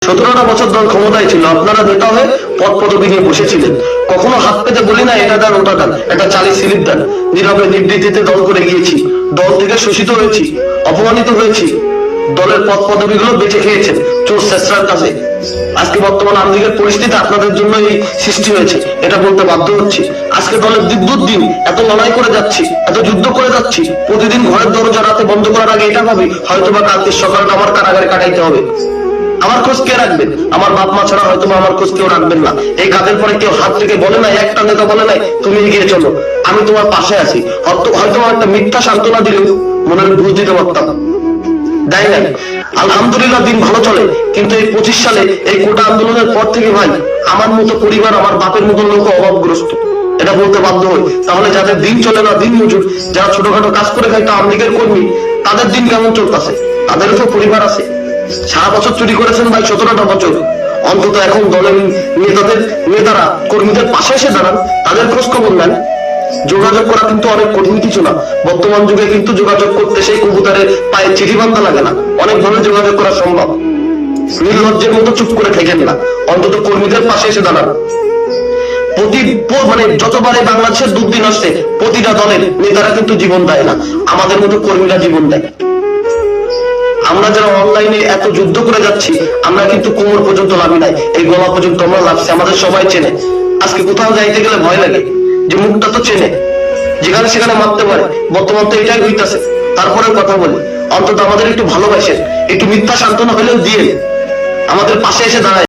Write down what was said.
17টা বছর দল ক্ষমতায় ছিল, আপনারা নেতা হয়ে পদ পদবি নিয়ে বসেছিলেন। কখনো হাত পেতে বলি না এটা দেন ওটা দেন, একটা চালি স্লিপ দেন। নীরবে নির্বিধিতে দল করে গিয়েছি, দল থেকে শোষিত হয়েছি, অপমানিত হয়েছি, দলের পদ পদবি গুলো বেঁচে খেয়েছেন চোর শেষরার কাছে। আজকে বর্তমান আওয়ামী লীগের পরিস্থিতি আপনাদের জন্য এই সৃষ্টি হয়েছে, এটা বলতে বাধ্য হচ্ছি। আজকে দলের বিদ্যুৎ দিন এত লড়াই করে যাচ্ছি, এত যুদ্ধ করে যাচ্ছি, প্রতিদিন ঘরের দরজা রাতে বন্ধ করার আগে এটা ভাবি হয়তো বা কালকে সকালটা আমার কারাগারে কাটাইতে হবে। আমার খোঁজ কে রাখবেন? আমার বাপ মা ছাড়া হয়তো আমার খোঁজ কেউ রাখবেন না। এই কাদের পরে কেউ হাত থেকে বলে নাই, একটা নেতা বলে নাই তুমি এগিয়ে চলো, আমি তোমার পাশে আছি। হয়তো একটা মিথ্যা সান্ত্বনা দিলেও মনে বুঝ দিতে পারতাম, তাই না? আলহামদুলিল্লাহ দিন ভালো চলে, কিন্তু এই 25 সালে এই কোটা আন্দোলনের পর থেকে ভাই আমার মতো পরিবার, আমার বাপের মতো লোক অভাবগ্রস্ত, এটা বলতে বাধ্য হই। তাহলে যাদের দিন চলে না, দিন মজুর, যারা ছোটখাটো কাজ করে খায়, আওয়ামী লীগের কর্মী, তাদের দিন কেমন চলতেছে? তাদেরও তো পরিবার আছে। সারা বছর চুরি করেছেন ভাই, 17টা বছর। অন্তত এখন দলের নেতারা কর্মীদের পাশে এসে দাঁড়ান, তাদের খোঁজ খবর নেন। যোগাযোগ করা কিন্তু অনেক কঠিন কিছু না। বর্তমান যুগে কিন্তু যোগাযোগ করতে সেই কবুতরের পায়ে চিঠি বান্ধা লাগে না, অনেক ভাবে যোগাযোগ করা সম্ভব। নির্লজ্জের মতো চুপ করে থাকেন না, অন্তত কর্মীদের পাশে এসে দাঁড়ান। যতবারে বাংলাদেশের দুর্দিন আসছে, প্রতিটা দলের নেতারা কিন্তু জীবন দেয় না, আমাদের মতো কর্মীরা জীবন দেয়। আমরা যারা অনলাইনে এত যুদ্ধ করে যাচ্ছি, আমরা কিন্তু কোমর পর্যন্ত লাভি নাই, এই গলা পর্যন্ত আমরা লাভছি। আমাদের সবাই চেনে। আজকে কোথাও যাইতে গেলে ভয় লাগে, যে মুখটা তো চেনে, যেখানে সেখানে মারতে পারে। বর্তমান তো এটাই হইতাছে। তারপরে কথা বলি, অন্তত আমাদের একটু ভালোবাসেন, একটু মিথ্যা সান্ত্বনা হলেও দিয়ে আমাদের পাশে এসে দাঁড়ায়।